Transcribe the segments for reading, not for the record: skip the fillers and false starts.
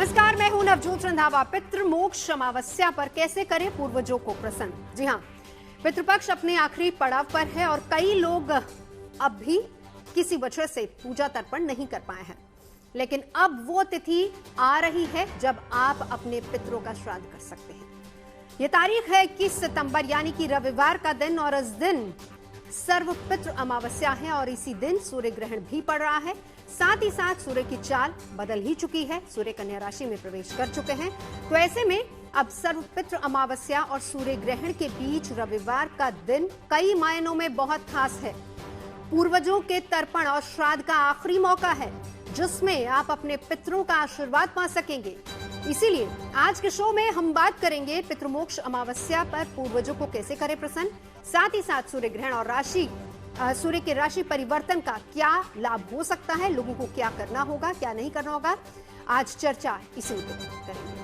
नमस्कार, मैं हूं नवजोत रंधावा। पितृमोक्ष अमावस्या पर कैसे करें पूर्वजों को प्रसन्न। जी हां, पितृपक्ष अपने आखिरी पड़ाव पर है और कई लोग अब भी किसी वजह से पूजा तर्पण नहीं कर पाए हैं, लेकिन अब वो तिथि आ रही है जब आप अपने पितरों का श्राद्ध कर सकते हैं। ये तारीख है 21 सितंबर यानी कि रविवार का दिन, और इस दिन सर्व पितृ अमावस्या है और इसी दिन सूर्य ग्रहण भी पड़ रहा है। साथ ही साथ सूर्य की चाल बदल ही चुकी है, सूर्य कन्या राशि में प्रवेश कर चुके हैं। तो ऐसे में अब सर्व पितृ अमावस्या और सूर्य ग्रहण के बीच रविवार का दिन कई मायनों में बहुत खास है। पूर्वजों के तर्पण और श्राद्ध का आखिरी मौका है जिसमें आप अपने पितरों का आशीर्वाद पा सकेंगे। इसीलिए आज के शो में हम बात करेंगे पितृमोक्ष अमावस्या पर पूर्वजों को कैसे करें प्रसन्न, साथ ही साथ सूर्य ग्रहण और सूर्य के राशि परिवर्तन का क्या लाभ हो सकता है, लोगों को क्या करना होगा, क्या नहीं करना होगा। आज चर्चा इसी मुद्दे पर करेंगे।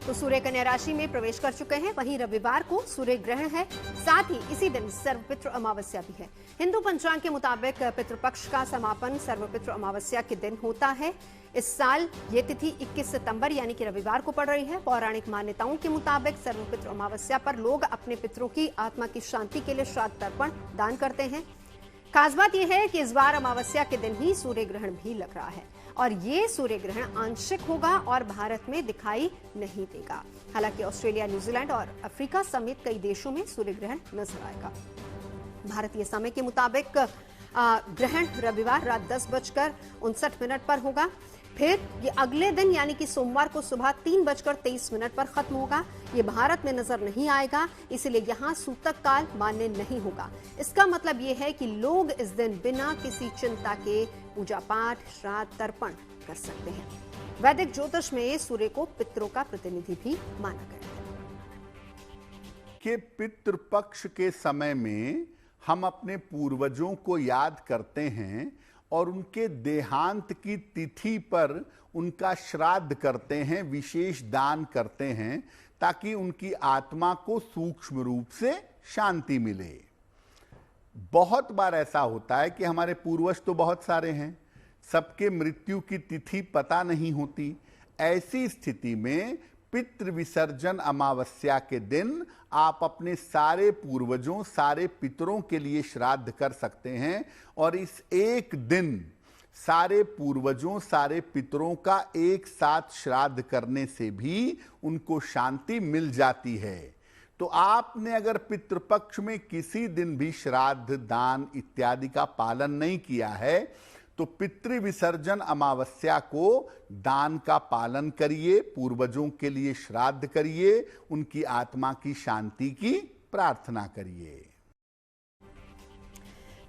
तो सूर्य कन्या राशि में प्रवेश कर चुके हैं, वहीं रविवार को सूर्य ग्रहण है, साथ ही इसी दिन सर्वपितृ अमावस्या भी है। हिंदू पंचांग के मुताबिक पितृपक्ष का समापन सर्वपितृ अमावस्या के दिन होता है। इस साल ये तिथि 21 सितंबर यानी कि रविवार को पड़ रही है। पौराणिक मान्यताओं के मुताबिक सर्वपितृ अमावस्या पर लोग अपने पितरों की आत्मा की शांति के लिए श्राद्ध तर्पण दान करते हैं। खास बात यह है कि इस बार अमावस्या के दिन ही सूर्य ग्रहण भी लग रहा है और ये सूर्य ग्रहण आंशिक होगा और भारत में दिखाई नहीं देगा। हालांकि ऑस्ट्रेलिया, न्यूजीलैंड और अफ्रीका समेत कई देशों में सूर्य ग्रहण नजर आएगा। भारतीय समय के मुताबिक ग्रहण रविवार रात 10:59 पर होगा। फिर ये अगले दिन यानी कि सोमवार को सुबह 3:23 पर खत्म होगा। ये भारत में नजर नहीं आएगा, इसलिए यहाँ सूतक काल मान्य नहीं होगा। इसका मतलब ये है कि लोग इस दिन बिना किसी चिंता के पूजा पाठ, श्राद्ध, तर्पण कर सकते हैं। वैदिक ज्योतिष में सूर्य को पितरों का प्रतिनिधि भी माना गया है कि पितृपक्ष के समय में हम अपने पूर्वजों को याद करते हैं और उनके देहांत की तिथि पर उनका श्राद्ध करते हैं, विशेष दान करते हैं, ताकि उनकी आत्मा को सूक्ष्म रूप से शांति मिले। बहुत बार ऐसा होता है कि हमारे पूर्वज तो बहुत सारे हैं, सबके मृत्यु की तिथि पता नहीं होती। ऐसी स्थिति में पितृ विसर्जन अमावस्या के दिन आप अपने सारे पूर्वजों, सारे पितरों के लिए श्राद्ध कर सकते हैं और इस एक दिन सारे पूर्वजों, सारे पितरों का एक साथ श्राद्ध करने से भी उनको शांति मिल जाती है। तो आपने अगर पितृपक्ष में किसी दिन भी श्राद्ध, दान इत्यादि का पालन नहीं किया है तो पितृ विसर्जन अमावस्या को दान का पालन करिए, पूर्वजों के लिए श्राद्ध करिए, उनकी आत्मा की शांति की प्रार्थना करिए।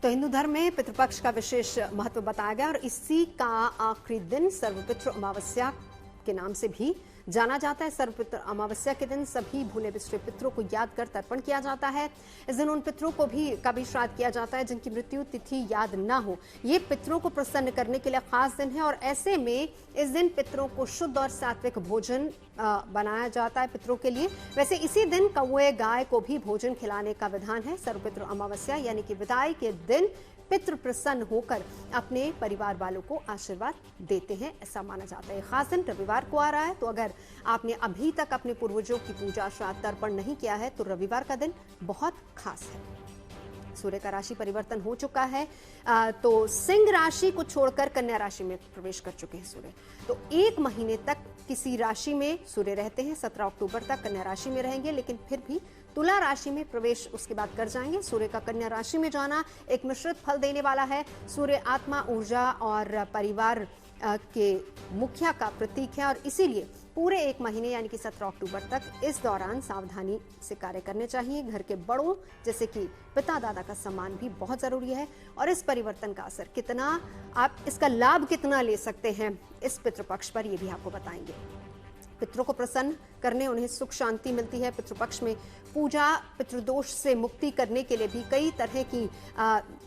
तो हिंदू धर्म में पितृपक्ष का विशेष महत्व बताया गया और इसी का आखिरी दिन सर्वपितृ अमावस्या के नाम से भी जाना जाता है। सर्वपितृ अमावस्या के दिन सभी भूले बिसरे पितरों को याद कर तर्पण किया जाता है। इस दिन उन पितरों को भी कभी श्राद्ध किया जाता है जिनकी मृत्यु तिथि याद ना हो। ये पितरों को प्रसन्न करने के लिए खास दिन है और ऐसे में इस दिन पितरों को शुद्ध और सात्विक भोजन बनाया जाता है पितरों के लिए। वैसे इसी दिन कौए, गाय को भी भोजन खिलाने का विधान है। सर्वपितृ अमावस्या यानी कि विदाई के दिन पितृ प्रसन्न होकर अपने परिवार वालों को आशीर्वाद देते हैं, ऐसा माना जाता है। खास दिन रविवार को आ रहा है, तो अगर आपने अभी तक अपने पूर्वजों की पूजा, श्राद्ध, तर्पण नहीं किया है तो रविवार का दिन बहुत खास है। सूर्य का राशि परिवर्तन हो चुका है, तो सिंह राशि को छोड़कर कन्या राशि में प्रवेश कर चुके हैं सूर्य। तो एक महीने तक किसी राशि में सूर्य रहते हैं, 17 अक्टूबर तक कन्या राशि में रहेंगे, लेकिन फिर भी तुला राशि में प्रवेश उसके बाद कर जाएंगे। सूर्य का कन्या राशि में जाना एक मिश्रित फल देने वाला है। सूर्य आत्मा, ऊर्जा और परिवार के मुखिया का प्रतीक है और इसीलिए पूरे एक महीने यानी कि 17 अक्टूबर तक इस दौरान सावधानी से कार्य करने चाहिए। घर के बड़ों जैसे कि पिता, दादा का सम्मान भी बहुत जरूरी है और इस परिवर्तन का असर कितना, आप इसका लाभ कितना ले सकते हैं इस पितृपक्ष पर, ये भी आपको बताएंगे। पितरों को प्रसन्न करने, उन्हें सुख शांति मिलती है। पितृपक्ष में पूजा, पितृदोष से मुक्ति करने के लिए भी कई तरह की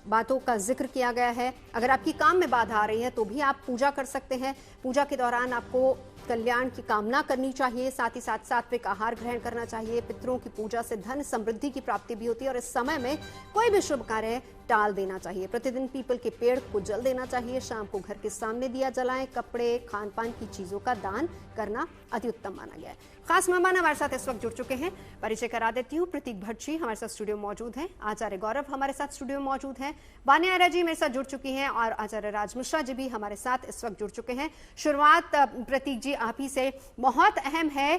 बातों का जिक्र किया गया है। अगर आपकी काम में बाधा आ रही है तो भी आप पूजा कर सकते हैं। पूजा के दौरान आपको कल्याण की कामना करनी चाहिए, साथ ही साथ सात्विक आहार ग्रहण करना चाहिए। पितरों की पूजा से धन समृद्धि की प्राप्ति भी होती है और इस समय में कोई भी शुभ कार्य टाल देना चाहिए। प्रतिदिन पीपल के पेड़ को जल देना चाहिए। शाम को घर के सामने दिया जलाएं। कपड़े, खान पान की चीजों का दान करना अति उत्तम माना गया है। खास मेहमान हमारे साथ इस वक्त जुड़ चुके हैं, परिचय करा देती हूँ। प्रतीक भट्ट जी हमारे साथ स्टूडियो मौजूद हैं, आचार्य गौरव हमारे साथ स्टूडियो में मौजूद हैं, बानिया आर्या जी मेरे साथ जुड़ चुकी हैं और आचार्य राज मिश्रा जी भी हमारे साथ इस वक्त जुड़ चुके हैं। शुरुआत प्रतीक जी आप ही से, बहुत अहम है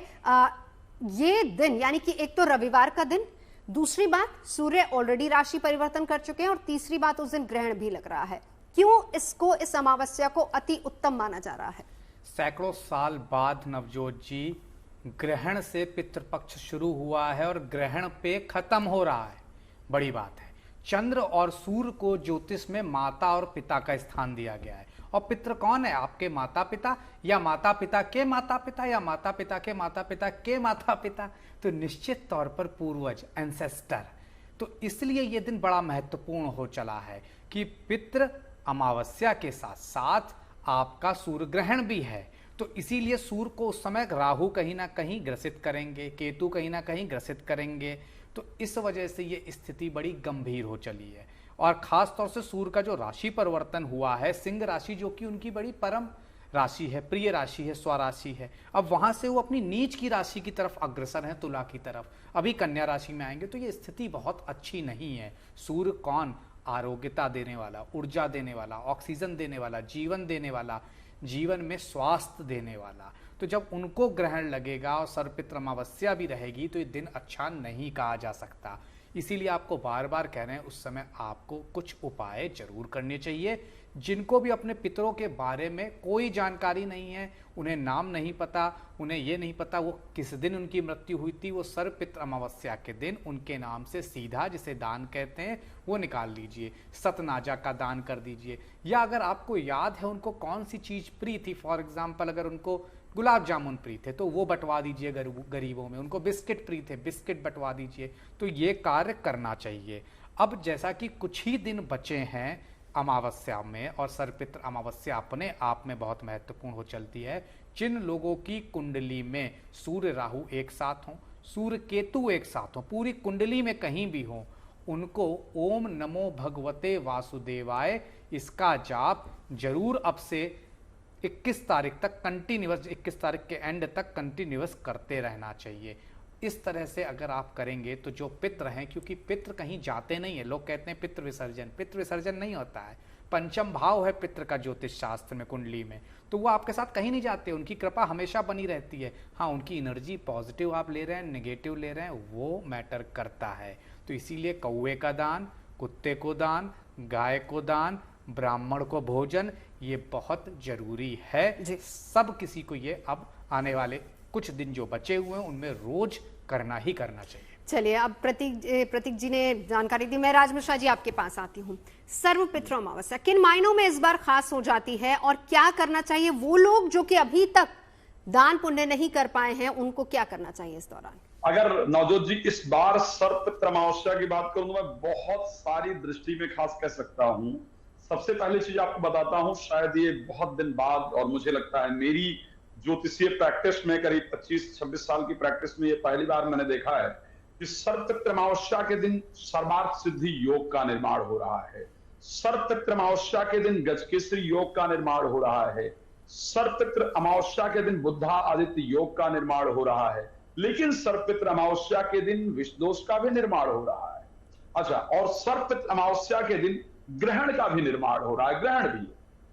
ये दिन, यानी कि एक तो रविवार का दिन, दूसरी बात सूर्य ऑलरेडी राशि परिवर्तन कर चुके हैं और तीसरी बात उस दिन ग्रहण भी लग रहा है। क्यों इसको, इस अमावस्या को अति उत्तम माना जा रहा है? सैकड़ों साल बाद नवजोत जी ग्रहण से पितृपक्ष शुरू हुआ है और ग्रहण पे खत्म हो रहा है। बड़ी बात है। चंद्र और सूर्य को ज्योतिष में माता और पिता का स्थान दिया गया है। और पितृ कौन है? आपके माता पिता या माता पिता के माता पिता या माता पिता के माता पिता के माता पिता, तो निश्चित तौर पर पूर्वज, एंसेस्टर। तो इसलिए यह दिन बड़ा महत्वपूर्ण हो चला है कि पितृ अमावस्या के साथ साथ आपका सूर्य ग्रहण भी है। तो इसीलिए सूर्य को उस समय राहु कहीं ना कहीं ग्रसित करेंगे, केतु कहीं ना कहीं ग्रसित करेंगे। तो इस वजह से ये स्थिति बड़ी गंभीर हो चली है। और खास तौर से सूर्य का जो राशि परिवर्तन हुआ है, सिंह राशि जो कि उनकी बड़ी परम राशि है, प्रिय राशि है, स्वराशि है, अब वहां से वो अपनी नीच की राशि की तरफ अग्रसर है, तुला की तरफ। अभी कन्या राशि में आएंगे तो ये स्थिति बहुत अच्छी नहीं है। सूर्य कौन? आरोग्यता देने वाला, ऊर्जा देने वाला, ऑक्सीजन देने वाला, जीवन देने वाला, जीवन में स्वास्थ्य देने वाला। तो जब उनको ग्रहण लगेगा और सर्वपितृ अमावस्या भी रहेगी तो ये दिन अच्छा नहीं कहा जा सकता। इसीलिए आपको बार बार कह रहे हैं, उस समय आपको कुछ उपाय जरूर करने चाहिए। जिनको भी अपने पितरों के बारे में कोई जानकारी नहीं है, उन्हें नाम नहीं पता, उन्हें ये नहीं पता वो किस दिन उनकी मृत्यु हुई थी, वो सर्वपितृ अमावस्या के दिन उनके नाम से सीधा, जिसे दान कहते हैं, वो निकाल लीजिए। सतनाजा का दान कर दीजिए। या अगर आपको याद है उनको कौन सी चीज प्रिय थी, फॉर एग्जाम्पल अगर उनको गुलाब जामुन प्रिय थे तो वो बंटवा दीजिए गरीबों में। उनको बिस्किट प्रिय थे, बिस्किट बंटवा दीजिए। तो ये कार्य करना चाहिए। अब जैसा कि कुछ ही दिन बचे हैं अमावस्या में, और सर्वपितृ अमावस्या अपने आप में बहुत महत्वपूर्ण हो चलती है। जिन लोगों की कुंडली में सूर्य राहु एक साथ हो, सूर्य केतु एक साथ हो, पूरी कुंडली में कहीं भी हो, उनको ओम नमो भगवते वासुदेवाय इसका जाप जरूर अब से 21 तारीख तक कंटिन्यूअस, 21 तारीख के एंड तक कंटिन्यूअस करते रहना चाहिए। इस तरह से अगर आप करेंगे तो जो पितृ हैं, क्योंकि पितृ कहीं जाते नहीं है, लोग कहते हैं पितृ विसर्जन, पितृ विसर्जन नहीं होता है। पंचम भाव है पितृ का ज्योतिष शास्त्र में कुंडली में, तो वो आपके साथ कहीं नहीं जाते, उनकी कृपा हमेशा बनी रहती है। हाँ, उनकी एनर्जी पॉजिटिव आप ले रहे हैं, नेगेटिव ले रहे हैं, वो मैटर करता है। तो इसीलिए कौवे का दान, कुत्ते को दान, गाय को दान, ब्राह्मण को भोजन, ये बहुत जरूरी है। सब किसी को ये अब आने वाले कुछ दिन जो बचे हुए हैं उनमें रोज करना ही करना चाहिए। चलिए, अब प्रतीक जी ने जानकारी दी। मैं राज मिश्रा जी आपके पास आती हूँ। सर्वपितृ अमावस्या किन मायनों में इस बार खास हो जाती है और क्या करना चाहिए? वो लोग जो कि अभी तक दान पुण्य नहीं कर पाए हैं, उनको क्या करना चाहिए इस दौरान? अगर नवजोत जी इस बार सर्वपितृ अमावस्या की बात करूं तो मैं बहुत सारी दृष्टि में खास कह सकता हूं। सबसे पहली चीज आपको बताता हूं, शायद ये बहुत दिन बाद, और मुझे लगता है मेरी ज्योतिषीय प्रैक्टिस में करीब 25-26 साल की प्रैक्टिस में ये पहली बार मैंने देखा है कि सर्वपितृ अमावस्या के दिन सर्वार्थ सिद्धि योग का निर्माण हो रहा है। सर्वपितृ अमावस्या के दिन गजकेसरी योग का निर्माण हो रहा है। सर्वपितृ अमावस्या के दिन बुद्धा आदित्य योग का निर्माण हो रहा है। लेकिन सर्वपितृ अमावस्या के दिन विषदोष का भी निर्माण हो रहा है। अच्छा, और सर्वपितृ अमावस्या के दिन ग्रहण का भी निर्माण हो रहा है, ग्रहण भी।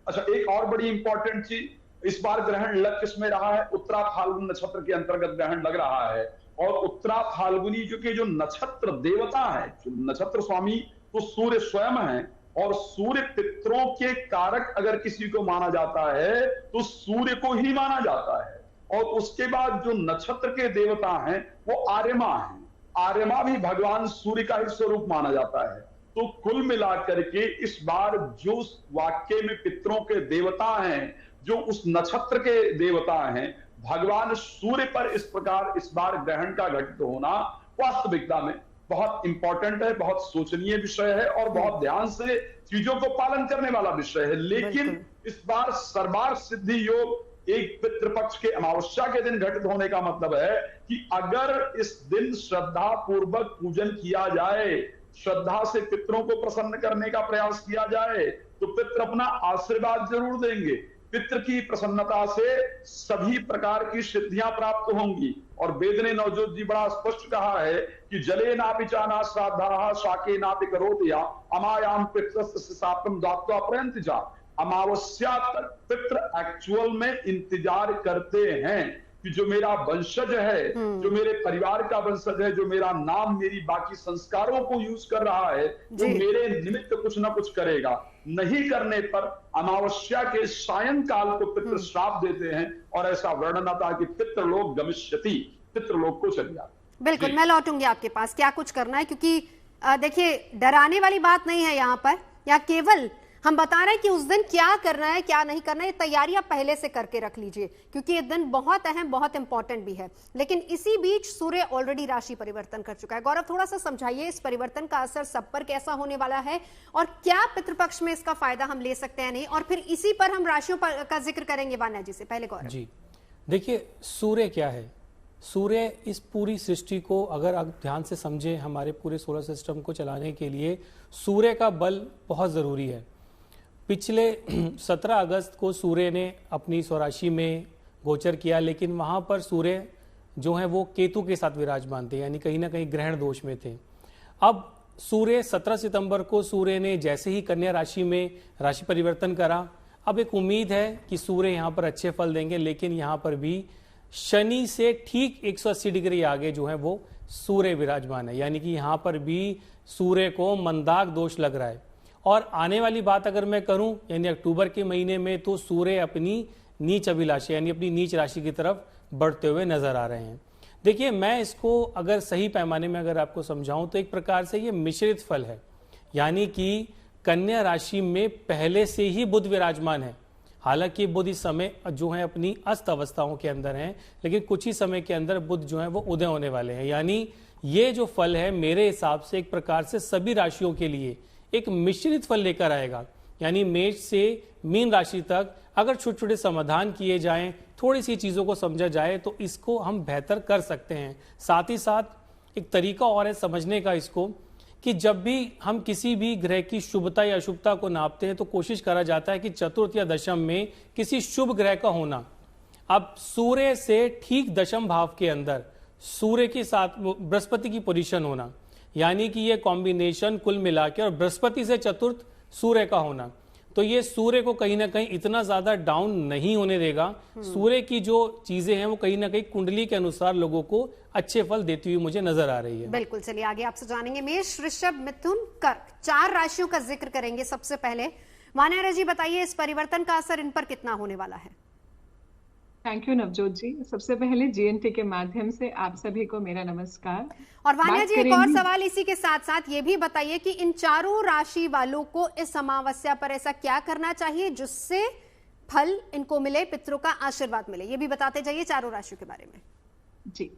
अच्छा, एक और बड़ी इंपॉर्टेंट चीज, इस बार ग्रहण लग किसमें रहा है? उत्तरा फाल्गुन नक्षत्र के अंतर्गत ग्रहण लग रहा है। और उत्तरा फाल्गुनी जो नक्षत्र देवता है, जो नक्षत्र स्वामी तो सूर्य स्वयं है, और सूर्य पितरों के कारक अगर किसी को माना जाता है तो सूर्य को ही माना जाता है। और उसके बाद जो नक्षत्र के देवता हैं वो आर्यमा हैं। आर्यमा भी भगवान सूर्य का ही स्वरूप माना जाता है। तो कुल मिलाकर के इस बार जो वाक्य में पितरों के देवता हैं, जो उस नक्षत्र के देवता हैं, भगवान सूर्य पर इस प्रकार इस बार ग्रहण का घटित होना वास्तविकता में बहुत इंपॉर्टेंट है, बहुत सोचनीय विषय है और बहुत ध्यान से चीजों को पालन करने वाला विषय है। लेकिन इस बार सर्वार्थ सिद्धि योग एक पितृपक्ष के अमावस्या के दिन घटित होने का मतलब है कि अगर इस दिन श्रद्धा पूर्वक पूजन किया जाए, श्रद्धा से पितरों को प्रसन्न करने का प्रयास किया जाए, तो पितर अपना आशीर्वाद जरूर देंगे। पितृ की प्रसन्नता से सभी प्रकार की सिद्धियां प्राप्त होंगी। और वेद ने नवजोत जी बड़ा स्पष्ट कहा है कि जले नापि चाना श्राद्धा शाके नापि करोतिया अमायाम पितृस्य सापम दात्वा प्रयंत जा। अमावस्या तक पितृ एक्चुअल में इंतजार करते हैं कि जो मेरा वंशज है, जो मेरे परिवार का वंशज है, जो मेरा नाम मेरी बाकी संस्कारों को यूज कर रहा है, वो मेरे निमित्त कुछ ना कुछ करेगा। नहीं करने पर अमावस्या के सायंकाल को पितृ श्राप देते हैं और ऐसा वर्णन आता है कि पितृलोक गमिष्यति, पितृलोक को चले जाते। बिल्कुल, मैं लौटूंगी आपके पास क्या कुछ करना है, क्योंकि देखिए डराने वाली बात नहीं है यहाँ पर, या केवल हम बता रहे हैं कि उस दिन क्या करना है क्या नहीं करना है। ये तैयारी आप पहले से करके रख लीजिए, क्योंकि ये दिन बहुत अहम, बहुत इंपॉर्टेंट भी है। लेकिन इसी बीच सूर्य ऑलरेडी राशि परिवर्तन कर चुका है। गौरव, थोड़ा सा समझाइए इस परिवर्तन का असर सब पर कैसा होने वाला है, और क्या पितृपक्ष में इसका फायदा हम ले सकते हैं नहीं, और फिर इसी पर हम राशियों का जिक्र करेंगे वान्या जी से। पहले गौरव जी, देखिए सूर्य क्या है। सूर्य इस पूरी सृष्टि को अगर आप ध्यान से समझें, हमारे पूरे सोलर सिस्टम को चलाने के लिए सूर्य का बल बहुत ज़रूरी है। पिछले 17 अगस्त को सूर्य ने अपनी स्वराशि में गोचर किया, लेकिन वहाँ पर सूर्य जो है वो केतु के साथ विराजमान थे, यानी कहीं ना कहीं ग्रहण दोष में थे। अब सूर्य 17 सितंबर को सूर्य ने जैसे ही कन्या राशि में राशि परिवर्तन करा, अब एक उम्मीद है कि सूर्य यहाँ पर अच्छे फल देंगे, लेकिन यहाँ पर भी शनि से ठीक 180 डिग्री आगे जो है वो सूर्य विराजमान है, यानी कि यहाँ पर भी सूर्य को मंदाक दोष लग रहा है। और आने वाली बात अगर मैं करूं, यानी अक्टूबर के महीने में तो सूर्य अपनी नीच अभिलाषी यानी अपनी नीच राशि की तरफ बढ़ते हुए नजर आ रहे हैं। देखिए, मैं इसको अगर सही पैमाने में अगर आपको समझाऊं तो एक प्रकार से ये मिश्रित फल है, यानी कि कन्या राशि में पहले से ही बुध विराजमान है। हालांकि बुध इस समय जो है अपनी अस्त अवस्थाओं के अंदर हैं, लेकिन कुछ ही समय के अंदर बुध जो है वो उदय होने वाले हैं। यानी ये जो फल है मेरे हिसाब से एक प्रकार से सभी राशियों के लिए एक मिश्रित फल लेकर आएगा। यानी मेष से मीन राशि तक अगर छोटे छोटे समाधान किए जाएं, थोड़ी सी चीज़ों को समझा जाए, तो इसको हम बेहतर कर सकते हैं। साथ ही साथ एक तरीका और है समझने का इसको, कि जब भी हम किसी भी ग्रह की शुभता या अशुभता को नापते हैं तो कोशिश करा जाता है कि चतुर्थ या दशम में किसी शुभ ग्रह का होना। अब सूर्य से ठीक दशम भाव के अंदर सूर्य के साथ बृहस्पति की पोजीशन होना, यानी कि ये कॉम्बिनेशन कुल मिला के, और बृहस्पति से चतुर्थ सूर्य का होना, तो ये सूर्य को कहीं ना कहीं इतना ज्यादा डाउन नहीं होने देगा। सूर्य की जो चीजें हैं वो कहीं ना कहीं कुंडली के अनुसार लोगों को अच्छे फल देती हुई मुझे नजर आ रही है। बिल्कुल, चलिए आगे आपसे जानेंगे। मेष, वृषभ, मिथुन, कर्क, 4 राशियों का जिक्र करेंगे। सबसे पहले वान्या जी बताइए, इस परिवर्तन का असर इन पर कितना होने वाला है? थैंक यू नवजोत जी। सबसे पहले जीएनटी के माध्यम से आप सभी को मेरा नमस्कार। और वान्या जी, एक और सवाल इसी के साथ साथ ये भी बताइए कि इन चारों राशि वालों को इस अमावस्या पर ऐसा क्या करना चाहिए जिससे फल इनको मिले, पितरों का आशीर्वाद मिले, ये भी बताते जाइए चारों राशियों के बारे में। जी,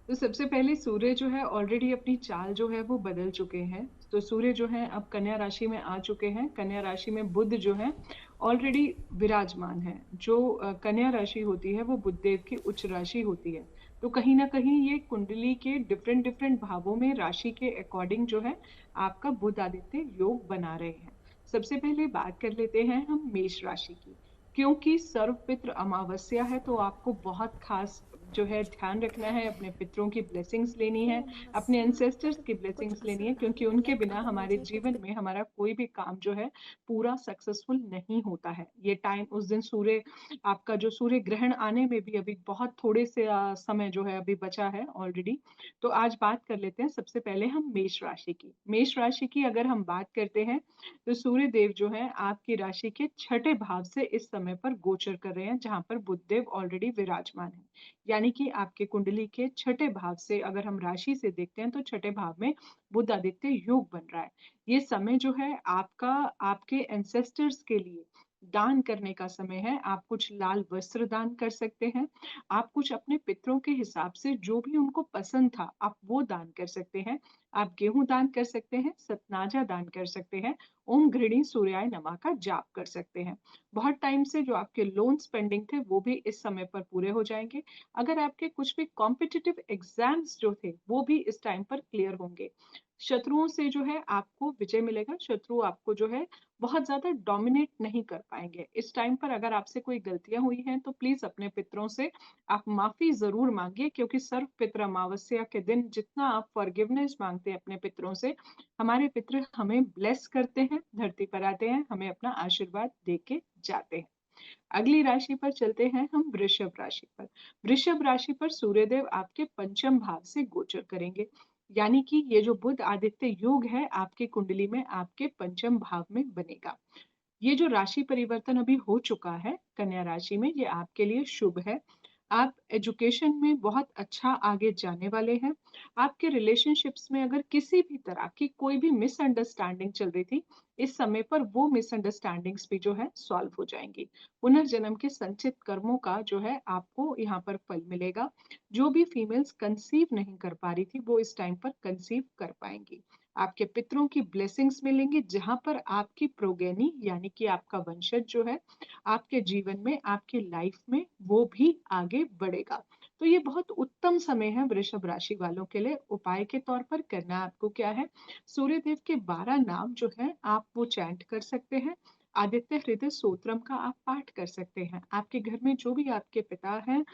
तो सबसे पहले सूर्य जो है ऑलरेडी अपनी चाल जो है वो बदल चुके हैं। तो सूर्य जो है अब कन्या राशि में आ चुके हैं। कन्या राशि में बुध जो है ऑलरेडी विराजमान है। जो कन्या राशि होती है वो बुधदेव की उच्च राशि होती है। तो कहीं ना कहीं ये कुंडली के डिफरेंट भावों में राशि के अकॉर्डिंग जो है आपका बुध आदित्य योग बना रहे हैं। सबसे पहले बात कर लेते हैं हम मेष राशि की। क्योंकि सर्वपितृ अमावस्या है तो आपको बहुत खास जो है ध्यान रखना है, अपने पितरों की ब्लेसिंग्स लेनी है, अपने एंसेस्टर्स की ब्लेसिंग्स लेनी है, क्योंकि उनके बिना हमारे जीवन में हमारा कोई भी काम जो है पूरा सक्सेसफुल नहीं होता है। ये टाइम उस दिन सूर्य आपका जो सूर्य ग्रहण आने में भी अभी बहुत थोड़े से समय जो है अभी बचा है ऑलरेडी। तो आज बात कर लेते हैं सबसे पहले हम मेष राशि की। मेष राशि की अगर हम बात करते हैं तो सूर्य देव जो है आपकी राशि के 6ठे भाव से इस समय पर गोचर कर रहे हैं, जहां पर बुधदेव ऑलरेडी विराजमान है। यानी कि आपके कुंडली के 6ठे भाव से अगर हम राशि से देखते हैं तो 6ठे भाव में बुध आदित्य योग बन रहा है। ये समय जो है आपका आपके एंसेस्टर्स के लिए दान करने का समय है। आप कुछ लाल वस्त्र दान कर सकते हैं। आप कुछ अपने पितरों के हिसाब से जो भी उनको पसंद था आप वो दान कर सकते हैं। आप गेहूं दान कर सकते हैं, सतनाजा दान कर सकते हैं, ओम गृहिणी सूर्याय नमः का जाप कर सकते हैं। बहुत टाइम से जो आपके लोन्स पेंडिंग थे वो भी इस समय पर पूरे हो जाएंगे। अगर आपके कुछ भी कॉम्पिटिटिव एग्जाम्स जो थे वो भी इस टाइम पर क्लियर होंगे। शत्रुओं से जो है आपको विजय मिलेगा। शत्रु आपको जो है बहुत ज्यादा डोमिनेट नहीं कर पाएंगे। इस टाइम पर अगर आपसे कोई गलतियां हुई हैं तो प्लीज अपने पितरों से आप माफी जरूर मांगिए, क्योंकि सर्व पितृ अमावस्या के दिन जितना आप फॉरगिवनेस मांगते हैं अपने पितरों से, हमारे पितृ हमें ब्लेस करते हैं, धरती पर आते हैं, हमें अपना आशीर्वाद दे के जाते हैं। अगली राशि पर चलते हैं हम वृषभ राशि पर। वृषभ राशि पर सूर्यदेव आपके पंचम भाव से गोचर करेंगे, यानी कि ये जो बुध आदित्य योग है आपके कुंडली में आपके पंचम भाव में बनेगा। ये जो राशि परिवर्तन अभी हो चुका है कन्या राशि में, ये आपके लिए शुभ है। आप एजुकेशन में बहुत अच्छा आगे जाने वाले हैं। आपके रिलेशनशिप्स में अगर किसी भी तरह की कोई भी मिसअंडरस्टैंडिंग चल रही थी, इस समय पर वो मिसअंडरस्टैंडिंग्स भी जो है सॉल्व हो जाएंगी। पुनर्जन्म के संचित कर्मों का जो है आपको यहाँ पर फल मिलेगा। जो भी फीमेल्स कंसीव नहीं कर पा रही थी वो इस टाइम पर कंसीव कर पाएंगी। आपके पितरों की ब्लेसिंग्स मिलेंगी, जहां पर आपकी प्रोगेनी यानी कि आपका वंशज जो है आपके जीवन में, आपकी लाइफ में वो भी आगे बढ़ेगा। तो ये बहुत उत्तम समय है वृषभ राशि वालों के लिए। उपाय के तौर पर करना आपको क्या है, सूर्यदेव के 12 नाम जो है आप वो चैंट कर सकते हैं। आदित्य हृदय स्तोत्रम का आप पाठ कर सकते हैं। आपके घर में जो भी आपके पिता हैं,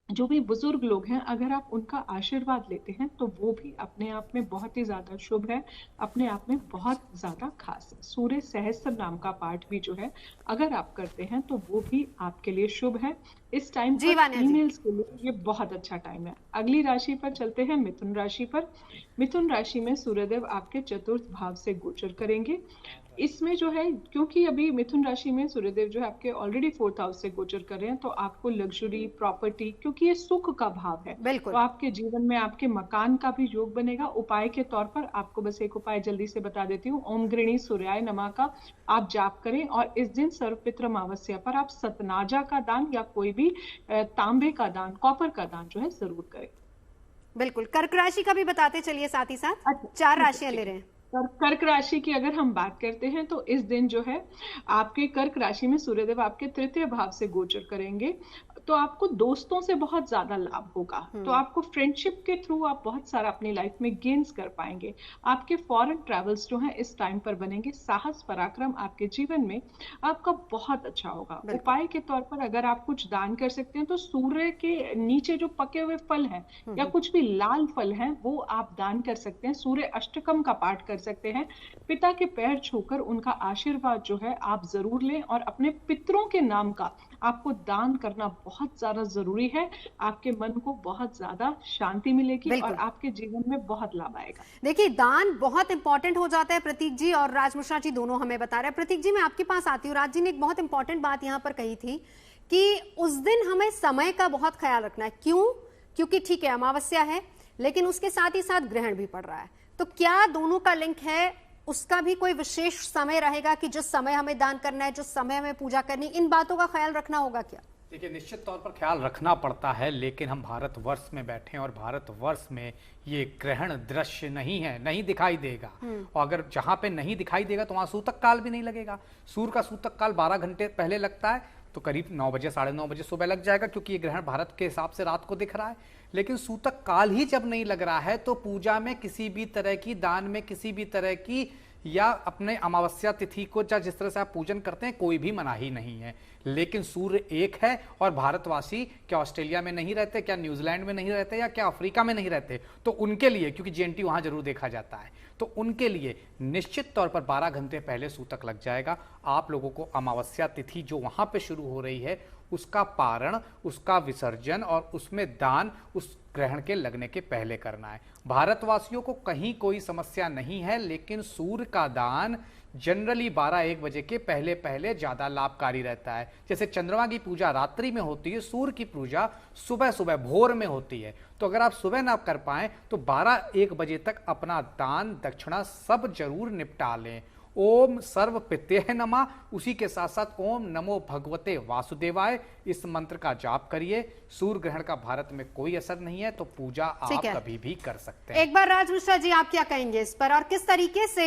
जो भी बुजुर्ग लोग हैं, अगर आप उनका आशीर्वाद लेते हैं तो वो भी अपने आप में बहुत ही ज्यादा शुभ है, अपने आप में बहुत ज्यादा खास है। सूर्य सहस्त्र नाम का पाठ भी जो है अगर आप करते हैं तो वो भी आपके लिए शुभ है। इस टाइम जी पर वान्या जी। फीमेल्स के लिए ये बहुत अच्छा टाइम है। अगली राशि पर चलते हैं, मिथुन राशि पर। मिथुन राशि में सूर्यदेव आपके चतुर्थ भाव से गोचर करेंगे। इसमें जो है, क्योंकि अभी मिथुन राशि में सूर्यदेव जो है आपके ऑलरेडी 4th हाउस से गोचर कर रहे हैं, तो आपको लग्जरी, प्रॉपर्टी, क्योंकि ये सुख का भाव है, बिल्कुल। तो आपके जीवन में आपके मकान का भी योग बनेगा। उपाय के तौर पर आपको बस एक उपाय जल्दी से बता देती हूँ, ओम गृहिणी सूर्याय नमः का आप जाप करें, और इस दिन सर्वपितृ अमावस्या पर आप सतनाजा का दान या कोई भी तांबे का दान, कॉपर का दान जो है जरूर करें। बिल्कुल। कर्क राशि का भी बताते चलिए साथ ही साथ। अच्छा, 4 ठीक है, राशियां ठीक ले है। रहे हैं। कर्क राशि की अगर हम बात करते हैं तो इस दिन जो है आपके कर्क राशि में सूर्यदेव आपके तृतीय भाव से गोचर करेंगे, तो आपको दोस्तों से बहुत ज्यादा लाभ होगा। तो आपको फ्रेंडशिप के थ्रू आप बहुत सारा अपनी लाइफ में गेन्स कर पाएंगे। आपके फॉरेन ट्रैवल्स जो हैं इस टाइम पर बनेंगे। साहस पराक्रम आपके जीवन में आपका बहुत अच्छा होगा। उपाय के तौर पर अगर आप कुछ दान कर सकते हैं तो सूर्य के नीचे जो पके हुए फल हैं या कुछ भी लाल फल हैं वो आप दान कर सकते हैं। सूर्य अष्टकम का पाठ कर सकते हैं। पिता के पैर छूकर उनका आशीर्वाद जो है आप जरूर लें, और अपने पितरों के नाम का आपको दान करना बहुत ज्यादा जरूरी है। आपके मन को बहुत ज्यादा शांति मिलेगी और आपके जीवन में बहुत लाभ आएगा। देखिए, दान बहुत इंपॉर्टेंट हो जाता है। प्रतीक जी और राज मिश्रा जी दोनों हमें बता रहे हैं। प्रतीक जी, मैं आपके पास आती हूँ। राज जी ने एक बहुत इंपॉर्टेंट बात यहाँ पर कही थी कि उस दिन हमें समय का बहुत ख्याल रखना है। क्यों? क्योंकि ठीक है अमावस्या है, लेकिन उसके साथ ही साथ ग्रहण भी पड़ रहा है। तो क्या दोनों का लिंक है? उसका भी कोई विशेष समय रहेगा कि जिस समय हमें दान करना है, जिस समय हमें पूजा करनी, इन बातों का ख्याल रखना होगा क्या? देखिए, निश्चित तौर पर ख्याल रखना पड़ता है, लेकिन हम भारतवर्ष में बैठे हैं और भारतवर्ष में ये ग्रहण दृश्य नहीं है, नहीं दिखाई देगा। और अगर जहां पे नहीं दिखाई देगा तो वहां सूतक काल भी नहीं लगेगा। सूर्य का सूतक काल 12 घंटे पहले लगता है, तो करीब 9 बजे 9:30 बजे सुबह लग जाएगा, क्योंकि ये ग्रहण भारत के हिसाब से रात को दिख रहा है। लेकिन सूतक काल ही जब नहीं लग रहा है तो पूजा में किसी भी तरह की, दान में किसी भी तरह की, या अपने अमावस्या तिथि को जिस तरह से आप पूजन करते हैं, कोई भी मनाही नहीं है। लेकिन सूर्य एक है और भारतवासी क्या ऑस्ट्रेलिया में नहीं रहते, क्या न्यूजीलैंड में नहीं रहते, या क्या अफ्रीका में नहीं रहते, तो उनके लिए, क्योंकि जीएनटी वहां जरूर देखा जाता है, तो उनके लिए निश्चित तौर पर 12 घंटे पहले सूतक लग जाएगा। आप लोगों को अमावस्या तिथि जो वहां पे शुरू हो रही है उसका पारण, उसका विसर्जन और उसमें दान उस ग्रहण के लगने के पहले करना है। भारतवासियों को कहीं कोई समस्या नहीं है, लेकिन सूर्य का दान जनरली 12-1 बजे के पहले पहले ज्यादा लाभकारी रहता है। जैसे चंद्रमा की पूजा रात्रि में होती है, सूर्य की पूजा सुबह सुबह भोर में होती है। तो अगर आप सुबह ना कर पाए तो 12-1 बजे तक अपना दान दक्षिणा सब जरूर निपटा लें। ओम सर्व पितृभ्यो नमः, उसी के साथ साथ ओम नमो भगवते वासुदेवाय, इस मंत्र का जाप करिए। सूर्य ग्रहण का भारत में कोई असर नहीं है, तो पूजा आप कभी भी कर सकते हैं। एक बार राज मिश्रा जी, आप क्या कहेंगे इस पर, और किस तरीके से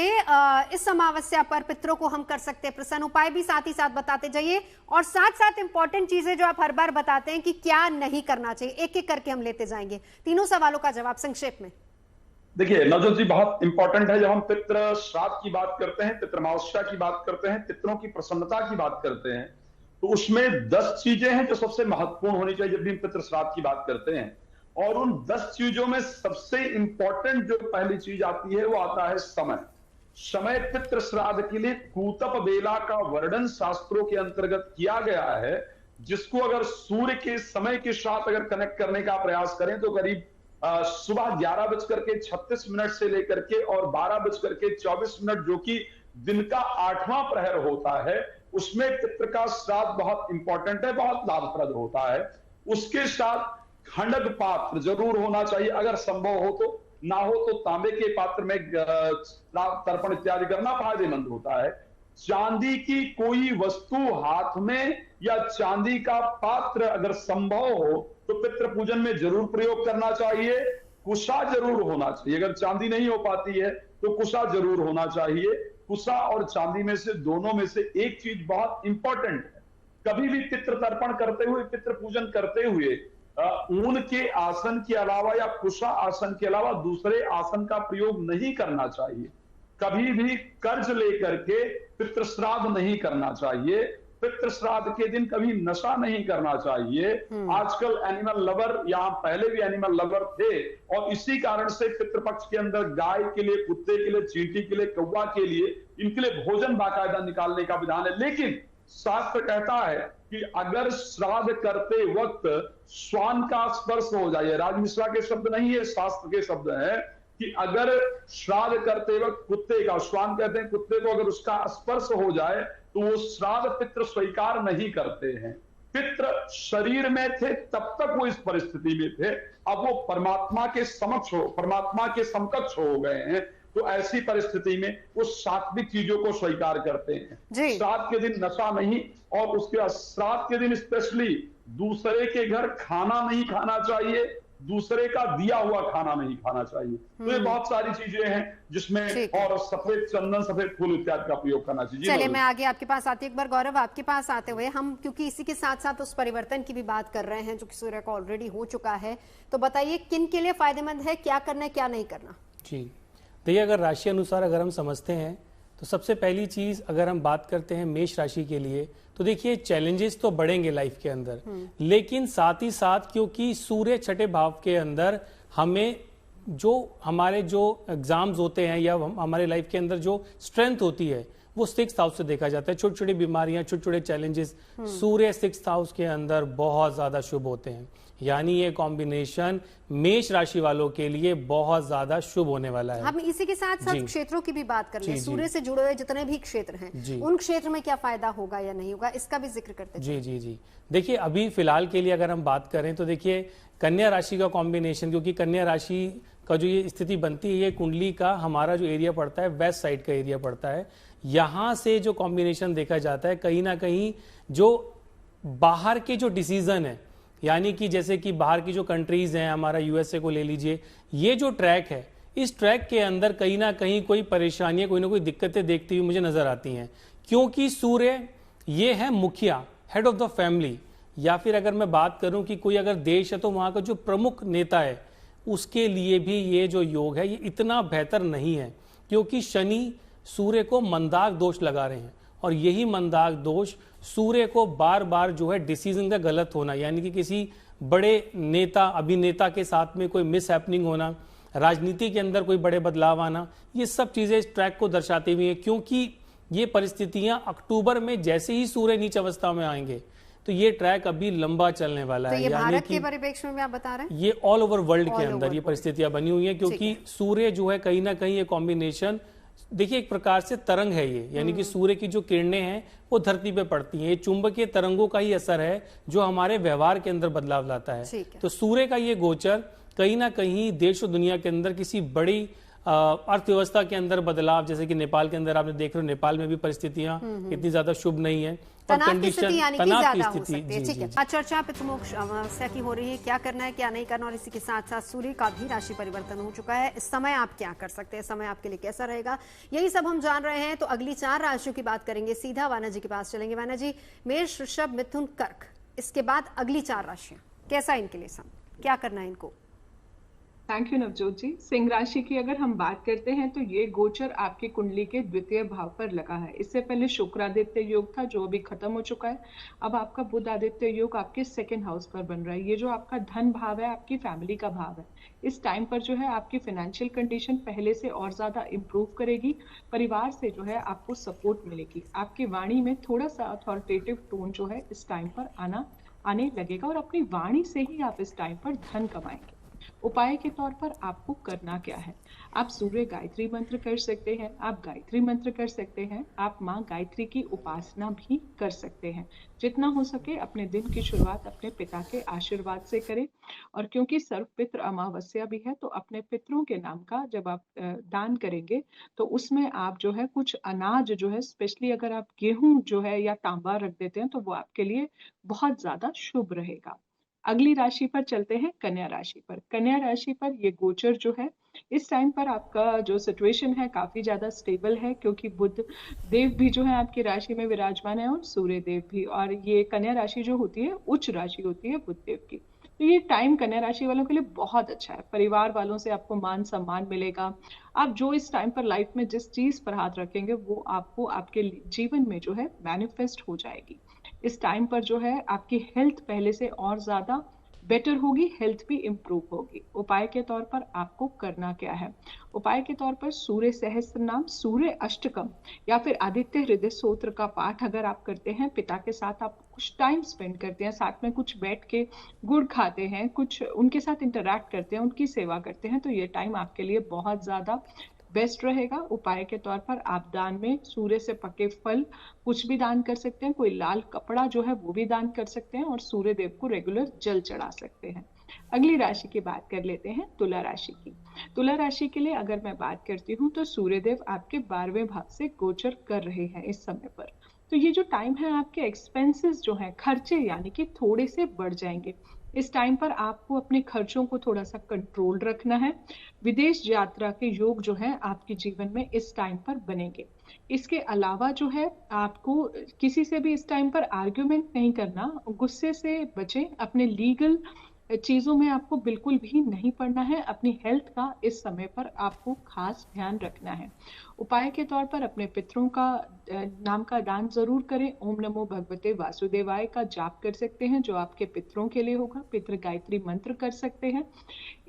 इस अमावस्या पर पितरों को हम कर सकते हैं? प्रसन्न उपाय भी साथ ही साथ बताते जाइए, और साथ साथ इंपॉर्टेंट चीजें जो आप हर बार बताते हैं कि क्या नहीं करना चाहिए, एक एक करके हम लेते जाएंगे। तीनों सवालों का जवाब संक्षेप में। देखिए नवजोत जी, बहुत इंपॉर्टेंट है। जब हम पितृ श्राद्ध की बात करते हैं, पितृमावस्या की बात करते हैं, पितरों की प्रसन्नता की बात करते हैं, तो उसमें 10 चीजें हैं जो सबसे महत्वपूर्ण होनी चाहिए जब भी हम पितृ श्राद्ध की बात करते हैं। और उन 10 चीजों में सबसे इंपॉर्टेंट जो पहली चीज आती है वो आता है समय। समय पितृ श्राद्ध के लिए कूतप बेला का वर्णन शास्त्रों के अंतर्गत किया गया है, जिसको अगर सूर्य के समय के साथ अगर कनेक्ट करने का प्रयास करें तो करीब सुबह 11:36 से लेकर के और 12:24 जो कि दिन का 8वां प्रहर होता है, उसमें पितृ का श्राद्ध बहुत इंपॉर्टेंट है, बहुत लाभप्रद होता है। उसके साथ खंडक पात्र जरूर होना चाहिए, अगर संभव हो तो, ना हो तो तांबे के पात्र में तर्पण इत्यादि करना फायदेमंद होता है। चांदी की कोई वस्तु हाथ में या चांदी का पात्र अगर संभव हो तो पितृ पूजन में जरूर प्रयोग करना चाहिए। कुशा जरूर होना चाहिए, अगर चांदी नहीं हो पाती है तो कुशा जरूर होना चाहिए। कुशा और चांदी में से, दोनों में से एक चीज बहुत इंपॉर्टेंट है, कभी भी पितृ तर्पण करते हुए, पितृ पूजन करते हुए ऊन के आसन के अलावा या कुशा आसन के अलावा दूसरे आसन का प्रयोग नहीं करना चाहिए। कभी भी कर्ज लेकर के पितृ श्राद्ध नहीं करना चाहिए। पितृ श्राद्ध के दिन कभी नशा नहीं करना चाहिए। आजकल एनिमल लवर, यहां पहले भी एनिमल लवर थे, और इसी कारण से पितृपक्ष के अंदर गाय के लिए, कुत्ते के लिए, चींटी के लिए, कौवा के लिए, इनके लिए भोजन बाकायदा निकालने का विधान है। लेकिन शास्त्र कहता है कि अगर श्राद्ध करते वक्त श्वान का स्पर्श हो जाए, राज मिश्रा के शब्द नहीं है, शास्त्र के शब्द है, कि अगर श्राद्ध करते वक्त कुत्ते का, श्वान कहते हैं कुत्ते को, अगर उसका स्पर्श हो जाए तो वो श्राद्ध पितृ स्वीकार नहीं करते हैं। पितृ शरीर में थे तब तक वो इस परिस्थिति में थे, अब वो परमात्मा के समक्ष हो, परमात्मा के समकक्ष हो गए हैं, तो ऐसी परिस्थिति में वो सात्विक चीजों को स्वीकार करते हैं। श्राद्ध के दिन नशा नहीं, और उसके बाद श्राद्ध के दिन स्पेशली दूसरे के घर खाना नहीं खाना चाहिए, दूसरे का दिया हुआ खाना नहीं खाना चाहिए। तो ये बहुत सारी चीजें हैं जिसमें, और सफेद चंदन, सफेद फूल इत्यादि का प्रयोग करना चाहिए। चलिए मैं आगे आपके पास आती हूँ। एक बार गौरव, आपके पास आते हुए हम, क्योंकि इसी के साथ साथ उस परिवर्तन की भी बात कर रहे हैं जो कि सूर्य का ऑलरेडी हो चुका है, तो बताइए किन के लिए फायदेमंद है, क्या करना है, क्या नहीं करना? जी देखिए, अगर राशि अनुसार अगर हम समझते हैं तो सबसे पहली चीज अगर हम बात करते हैं मेष राशि के लिए, तो देखिए चैलेंजेस तो बढ़ेंगे लाइफ के अंदर, लेकिन साथ ही साथ क्योंकि सूर्य छठे भाव के अंदर हमें जो हमारे जो एग्जाम्स होते हैं या हमारे लाइफ के अंदर जो स्ट्रेंथ होती है वो 6th हाउस से देखा जाता है। छोटी छोटी बीमारियां, छोटे छोटे चैलेंजेस सूर्य 6th हाउस के अंदर बहुत ज्यादा शुभ होते हैं। यानी ये कॉम्बिनेशन मेष राशि वालों के लिए बहुत ज्यादा शुभ होने वाला है। हम इसी के साथ साथ क्षेत्रों की भी बात कर लें, सूर्य से जुड़े हुए जितने भी क्षेत्र हैं, उन क्षेत्र में क्या फायदा होगा या नहीं होगा, इसका भी जिक्र करते हैं। जी देखिए, अभी फिलहाल के लिए अगर हम बात करें तो देखिए कन्या राशि का कॉम्बिनेशन, क्योंकि कन्या राशि का जो ये स्थिति बनती है, ये कुंडली का हमारा जो एरिया पड़ता है वेस्ट साइड का एरिया पड़ता है, यहां से जो कॉम्बिनेशन देखा जाता है, कहीं ना कहीं जो बाहर के जो डिसीजन है, यानी कि जैसे कि बाहर की जो कंट्रीज हैं, हमारा यूएसए को ले लीजिए, ये जो ट्रैक है, इस ट्रैक के अंदर कहीं ना कहीं कोई परेशानियां, कोई ना कोई दिक्कतें देखती हुई मुझे नजर आती हैं, क्योंकि सूर्य ये है मुखिया, हेड ऑफ द फैमिली, या फिर अगर मैं बात करूं कि कोई अगर देश है तो वहां का जो प्रमुख नेता है, उसके लिए भी ये जो योग है ये इतना बेहतर नहीं है, क्योंकि शनि सूर्य को मंदाक दोष लगा रहे हैं, और यही मंदाक दोष सूर्य को बार बार जो है डिसीजन का गलत होना, यानी कि किसी बड़े नेता, अभिनेता के साथ में कोई मिस हैपनिंग होना, राजनीति के अंदर कोई बड़े बदलाव आना, ये सब चीजें इस ट्रैक को दर्शाती हुई हैं। क्योंकि ये परिस्थितियां अक्टूबर में जैसे ही सूर्य नीच अवस्था में आएंगे तो ये ट्रैक अभी लंबा चलने वाला तो है। ये भारत के परिप्रेक्ष्य में आप बता रहे हैं, ये ऑल ओवर वर्ल्ड के अंदर ये परिस्थितियां बनी हुई हैं, क्योंकि सूर्य जो है कहीं ना कहीं ये कॉम्बिनेशन, देखिए एक प्रकार से तरंग है ये, यानी कि सूर्य की जो किरणें हैं वो धरती पे पड़ती हैं, ये चुंबकीय तरंगों का ही असर है जो हमारे व्यवहार के अंदर बदलाव लाता है। तो सूर्य का ये गोचर कहीं ना कहीं देश और दुनिया के अंदर किसी बड़ी अर्थव्यवस्था के अंदर बदलाव, जैसे कि नेपाल के अंदर आपने देख रहे हो, नेपाल में भी परिस्थितियां इतनी ज्यादा शुभ नहीं है, तनाव की स्थिति यानी कि ज्यादा हो सकती है। जी, ठीक है, आज चर्चा पितृमोक्ष अमावस्या की हो रही है, क्या करना है क्या नहीं करना, और इसी के साथ साथ सूर्य का भी राशि परिवर्तन हो चुका है। इस समय आप क्या कर सकते हैं, समय आपके लिए कैसा रहेगा, यही सब हम जान रहे हैं। तो अगली 4 राशियों की बात करेंगे, सीधा वाना जी के पास चलेंगे। वाना जी, मेष, वृषभ, मिथुन, कर्क, इसके बाद अगली 4 राशियां, कैसा इनके लिए समय, क्या करना है इनको? थैंक यू नवजोत जी। सिंह राशि की अगर हम बात करते हैं तो ये गोचर आपकी कुंडली के द्वितीय भाव पर लगा है। इससे पहले शुक्रादित्य योग था जो अभी खत्म हो चुका है। अब आपका बुध आदित्य योग आपके 2nd हाउस पर बन रहा है। ये जो आपका धन भाव है आपकी फैमिली का भाव है। इस टाइम पर जो है आपकी फाइनेंशियल कंडीशन पहले से और ज्यादा इंप्रूव करेगी। परिवार से जो है आपको सपोर्ट मिलेगी। आपकी वाणी में थोड़ा सा अथॉरिटेटिव टोन जो है इस टाइम पर आने लगेगा और अपनी वाणी से ही आप इस टाइम पर धन कमाएंगे। उपाय के तौर पर आपको करना क्या है, आप सूर्य गायत्री मंत्र कर सकते हैं, आप गायत्री मंत्र कर सकते हैं, आप माँ गायत्री की उपासना भी कर सकते हैं। जितना हो सके अपने दिन की शुरुआत अपने पिता के आशीर्वाद से करें। और क्योंकि सर्वपितृ अमावस्या भी है तो अपने पितरों के नाम का जब आप दान करेंगे तो उसमें आप जो है कुछ अनाज जो है, स्पेशली अगर आप गेहूं जो है या तांबा रख देते हैं तो वो आपके लिए बहुत ज्यादा शुभ रहेगा। अगली राशि पर चलते हैं, कन्या राशि पर। कन्या राशि पर ये गोचर जो है इस टाइम पर आपका जो सिचुएशन है काफी ज्यादा स्टेबल है, क्योंकि बुध देव भी जो है आपकी राशि में विराजमान है और सूर्य देव भी। और ये कन्या राशि जो होती है उच्च राशि होती है बुध देव की। तो ये टाइम कन्या राशि वालों के लिए बहुत अच्छा है। परिवार वालों से आपको मान सम्मान मिलेगा। आप जो इस टाइम पर लाइफ में जिस चीज पर हाथ रखेंगे वो आपको आपके जीवन में जो है मैनिफेस्ट हो जाएगी। इस टाइम पर जो है आपकी हेल्थ पहले से और ज्यादा बेटर होगी, हेल्थ भी इंप्रूव होगी। उपाय के तौर पर आपको करना क्या है, उपाय के तौर पर सूर्य सहस्त्र नाम, सूर्य अष्टकम या फिर आदित्य हृदय स्तोत्र का पाठ अगर आप करते हैं, पिता के साथ आप कुछ टाइम स्पेंड करते हैं, साथ में कुछ बैठ के गुड़ खाते हैं, कुछ उनके साथ इंटरैक्ट करते हैं, उनकी सेवा करते हैं, तो ये टाइम आपके लिए बहुत ज्यादा बेस्ट रहेगा। उपाय के तौर पर आप दान में सूर्य से पके फल कुछ भी दान कर सकते हैं, कोई लाल कपड़ा जो है वो भी दान कर सकते हैं और सूर्य देव को रेगुलर जल चढ़ा सकते हैं। अगली राशि की बात कर लेते हैं, तुला राशि की। तुला राशि के लिए अगर मैं बात करती हूँ तो सूर्य देव आपके 12वें भाव से गोचर कर रहे हैं इस समय पर। तो ये जो टाइम है आपके एक्सपेंसेस जो है, खर्चे यानी कि थोड़े से बढ़ जाएंगे। इस टाइम पर आपको अपने खर्चों को थोड़ा सा कंट्रोल रखना है। विदेश यात्रा के योग जो है आपके जीवन में इस टाइम पर बनेंगे। इसके अलावा जो है आपको किसी से भी इस टाइम पर आर्ग्यूमेंट नहीं करना, गुस्से से बचें, अपने लीगल चीजों में आपको बिल्कुल भी नहीं पड़ना है। अपनी हेल्थ का इस समय पर आपको खास ध्यान रखना है। उपाय के तौर पर अपने पितरों का नाम का दान जरूर करें। ओम नमो भगवते वासुदेवाय का जाप कर सकते हैं जो आपके पितरों के लिए होगा। पितृ गायत्री मंत्र कर सकते हैं।